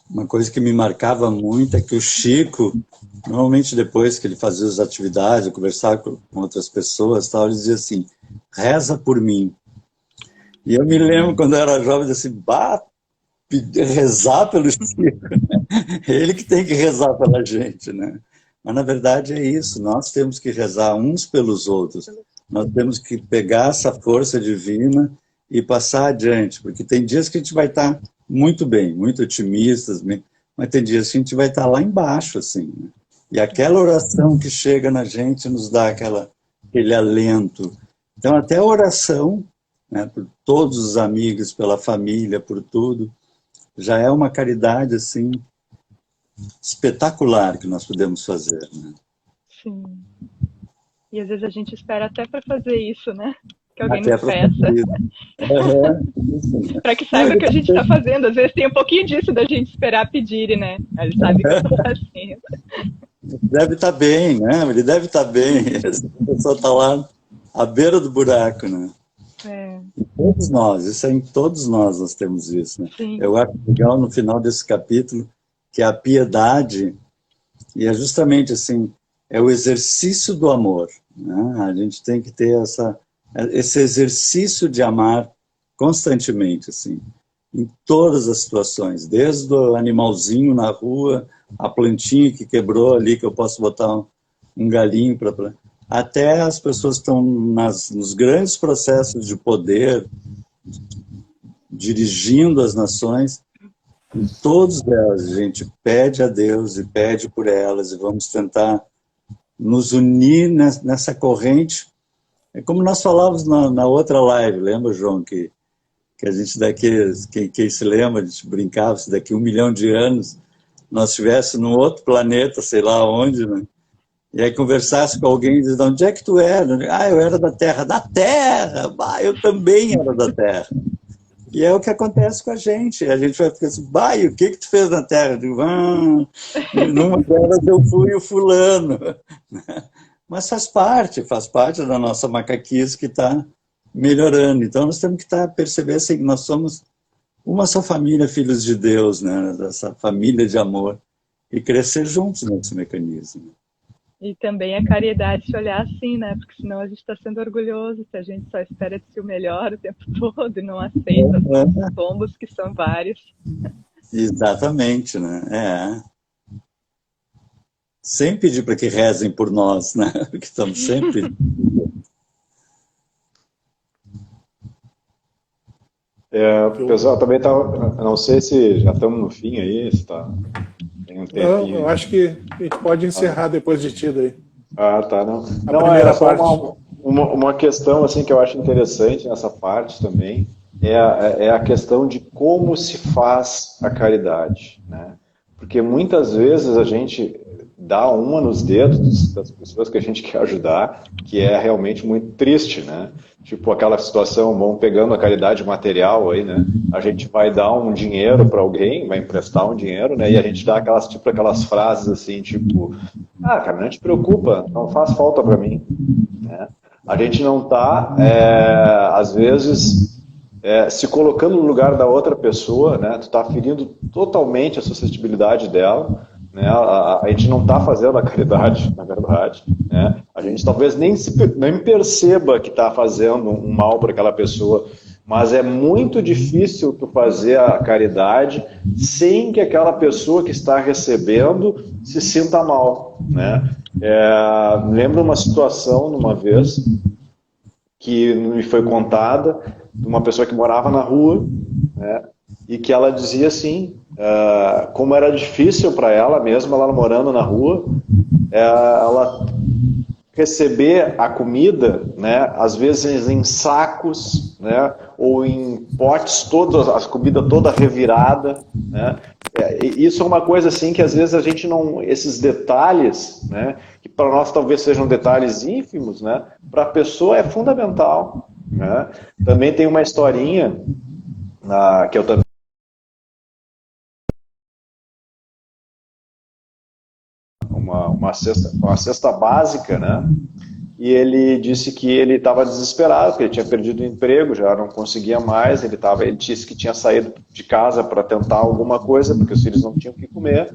Uma coisa que me marcava muito é que o Chico, normalmente depois que ele fazia as atividades, conversava com outras pessoas, tal, ele dizia assim, reza por mim. E eu me lembro, quando eu era jovem, assim, rezar pelo Chico. Ele que tem que rezar pela gente, né? Mas, na verdade, é isso. Nós temos que rezar uns pelos outros. Nós temos que pegar essa força divina e passar adiante. Porque tem dias que a gente vai estar muito bem, muito otimistas, mas tem dias que a gente vai estar lá embaixo, assim. Né? E aquela oração que chega na gente nos dá aquele alento. Então, até a oração, né, por todos os amigos, pela família, por tudo, já é uma caridade, assim, espetacular que nós podemos fazer. Né? Sim. E às vezes a gente espera até para fazer isso, né? Que alguém Até nos peça. Para que saiba o que a gente está fazendo. Às vezes tem um pouquinho disso da gente esperar pedir, né? Ele sabe que eu estou fazendo. Deve estar bem, né? Ele deve estar bem. A pessoa está lá à beira do buraco, né? É. Todos nós, isso é em todos nós temos isso, né? Sim. Eu acho legal no final desse capítulo que a piedade, e é justamente assim, é o exercício do amor, né? A gente tem que ter esse exercício de amar constantemente, assim, em todas as situações, desde o animalzinho na rua, a plantinha que quebrou ali, que eu posso botar um galinho para... Até as pessoas que estão nos grandes processos de poder, dirigindo as nações, em todos elas a gente pede a Deus e pede por elas, e vamos tentar nos unir nessa corrente. É como nós falávamos na outra live, lembra, João, que a gente daqui, quem se lembra, a gente brincava, se daqui 1 milhão de anos nós estivéssemos num outro planeta, sei lá onde, né? E aí conversasse com alguém e dizia, onde é que tu era? Ah, eu era da Terra. Da Terra! Eu também era da Terra. E é o que acontece com a gente vai ficar assim, o que tu fez na Terra? Eu digo, numa delas eu fui o fulano. Mas faz parte da nossa macaquice que está melhorando. Então nós temos que perceber assim, que nós somos uma só família, filhos de Deus, né? Dessa família de amor, e crescer juntos nesse mecanismo. E também a caridade se olhar assim, né? Porque senão a gente está sendo orgulhoso, se a gente só espera de si o melhor o tempo todo e não aceita os tombos, que são vários. Exatamente, né? Sem pedir para que rezem por nós, né? Porque estamos sempre... O pessoal também tá... Não sei se já estamos no fim aí, se tá... Tem um tempinho. Eu acho que a gente pode encerrar depois de ti daí. Ah, tá, não. Não, era só uma questão assim, que eu acho interessante nessa parte também, é a questão de como se faz a caridade, né? Porque muitas vezes a gente dá uma nos dedos das pessoas que a gente quer ajudar, que é realmente muito triste, né? Tipo aquela situação, vamos pegando a caridade material aí, né? A gente vai dar um dinheiro para alguém, vai emprestar um dinheiro, né? E a gente dá aquelas frases assim, tipo, cara, não te preocupa, não faz falta para mim, né? A gente não está, às vezes, se colocando no lugar da outra pessoa, né? Tu está ferindo totalmente a suscetibilidade dela, né? A gente não está fazendo a caridade, na verdade, né? A gente talvez nem perceba que está fazendo um mal para aquela pessoa Mas é muito difícil tu fazer a caridade sem que aquela pessoa que está recebendo se sinta mal, né? Lembro uma situação, numa vez, que me foi contada, de uma pessoa que morava na rua, né? E que ela dizia assim, como era difícil para ela, mesmo ela morando na rua, ela receber a comida, né, às vezes em sacos, né, ou em potes, toda a comida toda revirada, né. Isso é uma coisa assim que às vezes a gente não, esses detalhes, né, que para nós talvez sejam detalhes ínfimos, né, para a pessoa é fundamental, né. Também tem uma historinha que eu também uma cesta básica, né? E ele disse que ele estava desesperado, porque ele tinha perdido o emprego, já não conseguia mais, ele disse que tinha saído de casa para tentar alguma coisa, porque os filhos não tinham o que comer,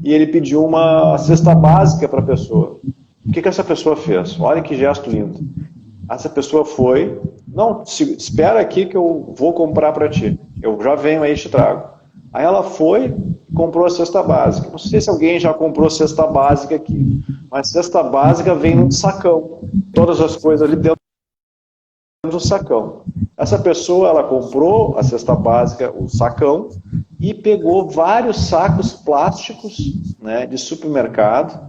e ele pediu uma cesta básica para a pessoa. O que essa pessoa fez? Olha que gesto lindo. Essa pessoa foi, não, espera aqui que eu vou comprar para ti, eu já venho aí e te trago. Aí ela foi e comprou a cesta básica. Não sei se alguém já comprou cesta básica aqui, mas cesta básica vem num sacão. Todas as coisas ali dentro do sacão. Essa pessoa, ela comprou a cesta básica, o sacão, e pegou vários sacos plásticos, né, de supermercado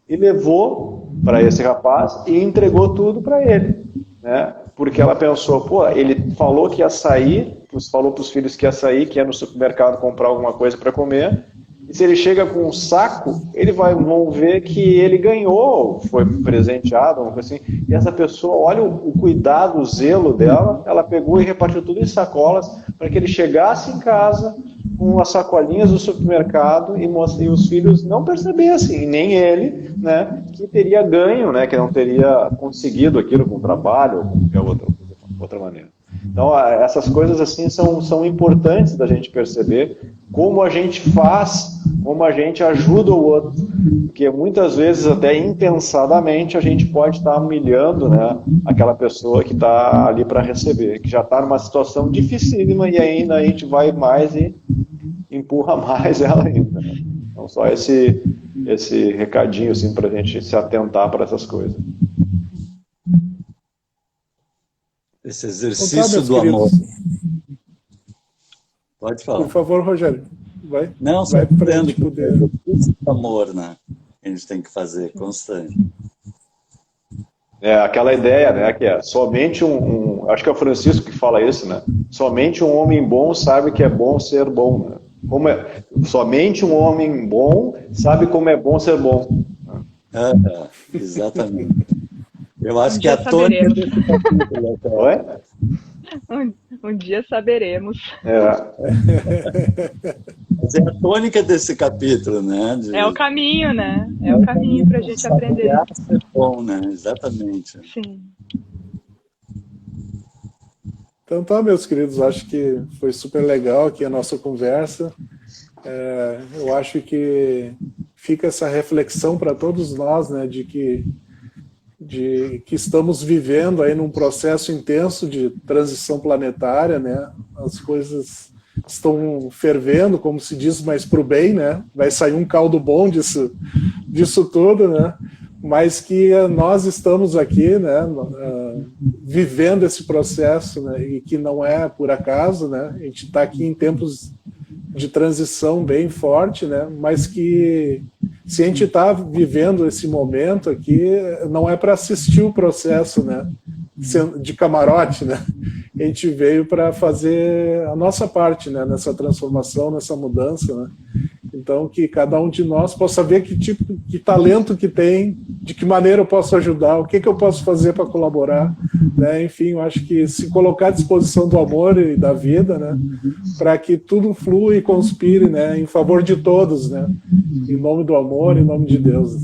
e levou para esse rapaz e entregou tudo para ele, né? Porque ela pensou, pô, ele falou que ia sair, falou para os filhos que ia sair, que ia no supermercado comprar alguma coisa para comer, e se ele chega com um saco, vão ver que ele ganhou, foi presenteado, uma coisa assim, e essa pessoa, olha o cuidado, o zelo dela, ela pegou e repartiu tudo em sacolas para que ele chegasse em casa com as sacolinhas do supermercado e os filhos não percebessem, nem ele, né, que teria ganho, né, que não teria conseguido aquilo com trabalho ou com qualquer outra maneira. Então, essas coisas assim são importantes da gente perceber como a gente faz, como a gente ajuda o outro, porque muitas vezes até impensadamente a gente pode estar humilhando, né, aquela pessoa que está ali para receber, que já está numa situação dificílima e ainda a gente vai mais e empurra mais ela ainda. Né? Então, só esse recadinho assim, para a gente se atentar para essas coisas. Esse exercício do amor. Pode falar. Por favor, Rogério. Vai. Não, só dizendo que o exercício do amor, né? A gente tem que fazer constante. Aquela ideia, né, que é somente acho que é o Francisco que fala isso, né? Somente um homem bom sabe que é bom ser bom, né? Somente um homem bom sabe como é bom ser bom. Exatamente. Eu acho que a tônica desse capítulo. Oi? Um dia saberemos. Mas é a tônica desse capítulo, né? É o caminho, né? É o caminho para a gente aprender. Ser bom, né? Exatamente. Sim. Então tá, meus queridos, acho que foi super legal aqui a nossa conversa. Eu acho que fica essa reflexão para todos nós, né, de que estamos vivendo aí num processo intenso de transição planetária, né? As coisas estão fervendo, como se diz, mas para o bem, né? Vai sair um caldo bom disso tudo, né? Mas que nós estamos aqui, né, vivendo esse processo, né, e que não é por acaso, né? A gente está aqui em tempos de transição bem forte, né? Mas que se a gente está vivendo esse momento aqui, não é para assistir o processo, né, de camarote, né? A gente veio para fazer a nossa parte, né, nessa transformação, nessa mudança, né? Então, que cada um de nós possa ver que tipo de talento que tem, de que maneira eu posso ajudar, o que eu posso fazer para colaborar, né? Enfim, eu acho que se colocar à disposição do amor e da vida, né, para que tudo flua e conspire, né, em favor de todos, né, em nome do amor, em nome de Deus.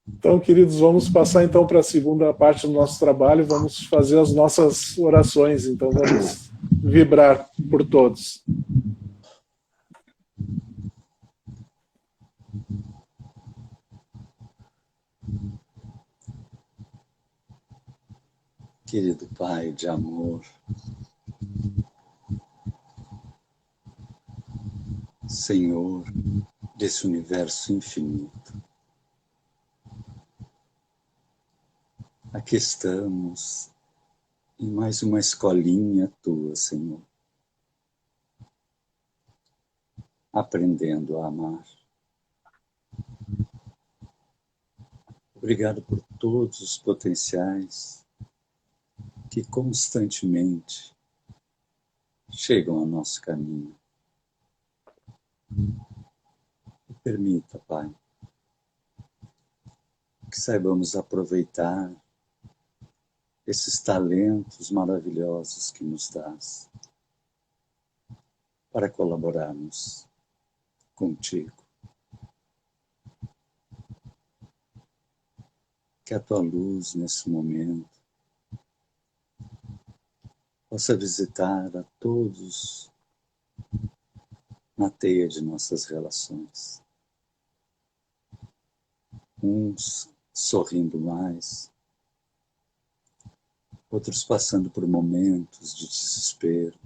Então, queridos, vamos passar então para a segunda parte do nosso trabalho, vamos fazer as nossas orações, então vamos vibrar por todos. Querido Pai de amor, Senhor desse universo infinito, aqui estamos em mais uma escolinha tua, Senhor, aprendendo a amar. Obrigado por todos os potenciais que constantemente chegam ao nosso caminho. E permita, Pai, que saibamos aproveitar esses talentos maravilhosos que nos dás para colaborarmos contigo. Que a tua luz nesse momento possa visitar a todos na teia de nossas relações. Uns sorrindo mais, outros passando por momentos de desespero,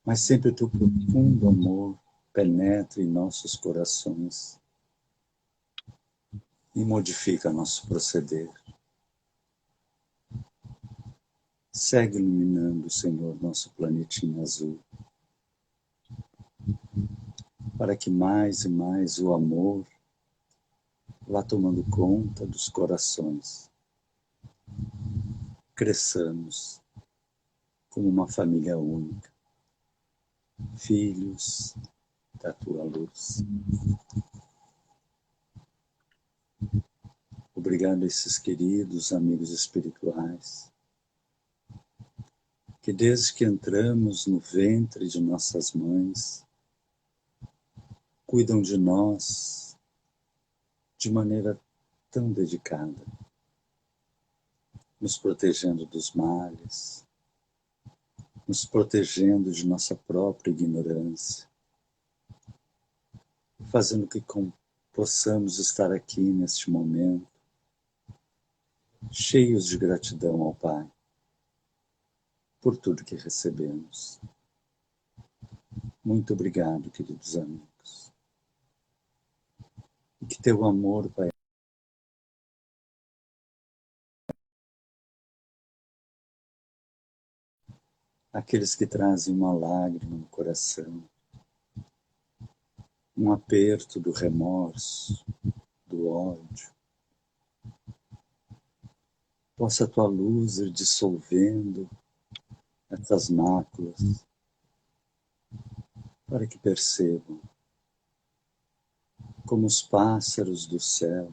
mas sempre o teu profundo amor penetra em nossos corações e modifica nosso proceder. Segue iluminando, Senhor, nosso planetinho azul, para que mais e mais o amor vá tomando conta dos corações. Cresçamos como uma família única, filhos da tua luz. Obrigado a esses queridos amigos espirituais, que desde que entramos no ventre de nossas mães, cuidam de nós de maneira tão dedicada, nos protegendo dos males, nos protegendo de nossa própria ignorância, fazendo que possamos estar aqui neste momento, cheios de gratidão ao Pai, por tudo que recebemos. Muito obrigado, queridos amigos. E que teu amor, Pai, aqueles que trazem uma lágrima no coração, um aperto do remorso, do ódio, possa a tua luz ir dissolvendo essas máculas, para que percebam como os pássaros do céu,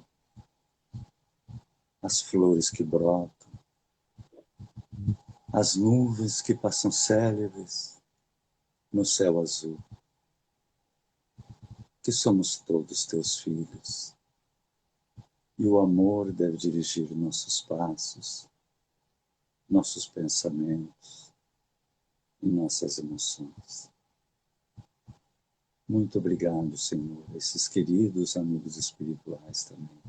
as flores que brotam, as nuvens que passam céleres no céu azul, que somos todos teus filhos, e o amor deve dirigir nossos passos, nossos pensamentos e nossas emoções. Muito obrigado, Senhor, esses queridos amigos espirituais também,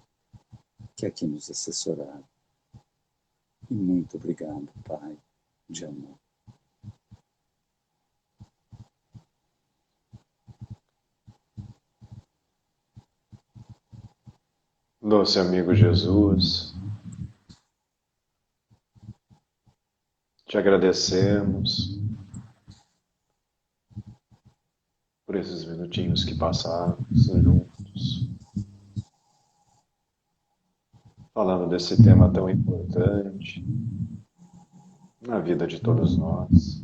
que aqui nos assessoraram. E muito obrigado, Pai de amor. Doce amigo Jesus, te agradecemos por esses minutinhos que passamos juntos, falando desse tema tão importante na vida de todos nós,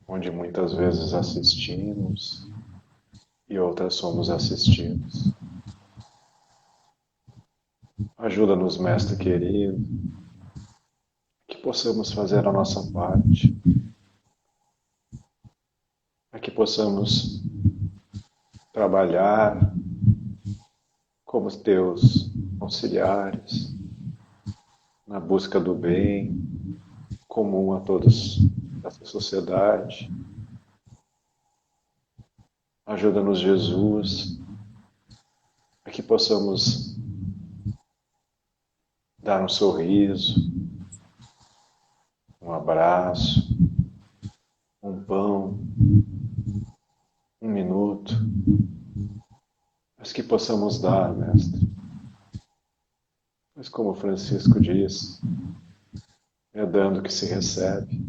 onde muitas vezes assistimos e outras somos assistidos. Ajuda-nos, Mestre querido, que possamos fazer a nossa parte, para que possamos trabalhar como teus auxiliares na busca do bem comum a todos dessa sociedade. Ajuda-nos, Jesus, para que possamos dar um sorriso, um abraço, um pão, um minuto, mas que possamos dar, Mestre. Mas como Francisco diz, é dando que se recebe.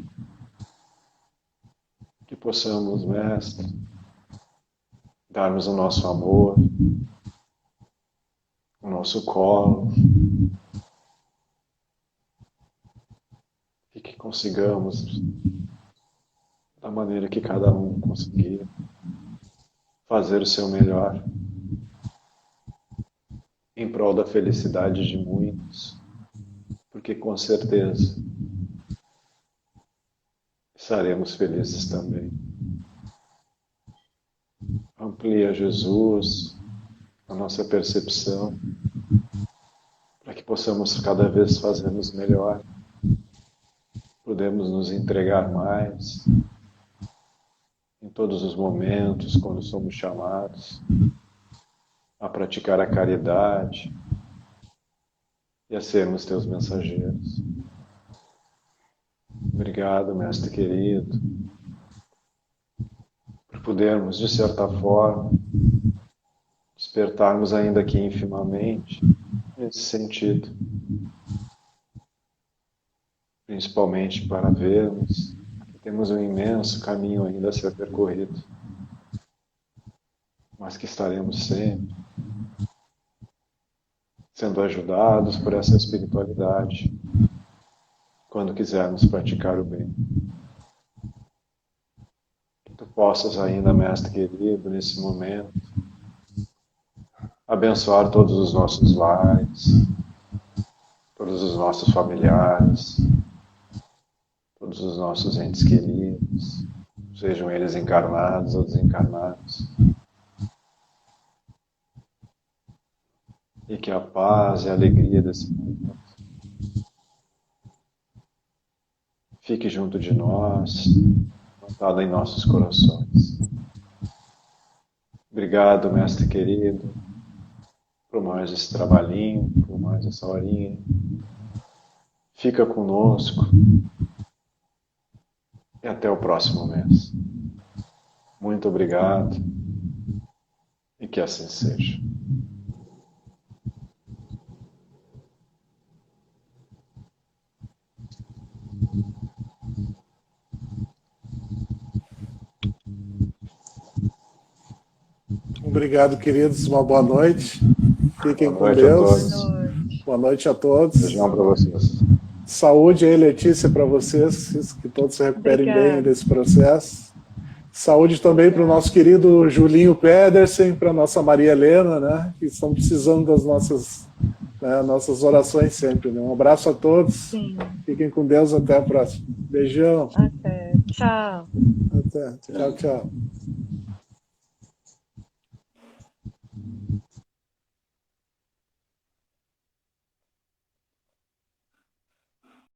Que possamos, Mestre, darmos o nosso amor, o nosso colo, e que consigamos, da maneira que cada um conseguir, fazer o seu melhor, em prol da felicidade de muitos, porque com certeza estaremos felizes também. Amplia, Jesus, a nossa percepção, para que possamos cada vez fazermos melhor, podemos nos entregar mais, em todos os momentos, quando somos chamados a praticar a caridade e a sermos teus mensageiros. Obrigado, Mestre querido, por podermos, de certa forma, despertarmos ainda aqui infimamente nesse sentido, principalmente para vermos que temos um imenso caminho ainda a ser percorrido, mas que estaremos sempre sendo ajudados por essa espiritualidade quando quisermos praticar o bem. Que tu possas ainda, Mestre querido, nesse momento, abençoar todos os nossos lares, todos os nossos familiares, todos os nossos entes queridos, sejam eles encarnados ou desencarnados. E que a paz e a alegria desse momento fique junto de nós, montada em nossos corações. Obrigado, Mestre querido, por mais esse trabalhinho, por mais essa horinha. Fica conosco e até o próximo mês. Muito obrigado e que assim seja. Obrigado, queridos. Uma boa noite. Fiquem Boa com noite a Deus. todos. Boa noite a todos. Beijão para vocês. Saúde aí, Letícia, para vocês. Que todos se recuperem Obrigada. bem desse processo. Saúde também para o nosso querido Julinho Pedersen, para a nossa Maria Helena, né? Que estão precisando das nossas orações sempre. Né? Um abraço a todos. Sim. Fiquem com Deus. Até a próxima. Beijão. Até. Tchau. Até. Tchau, tchau.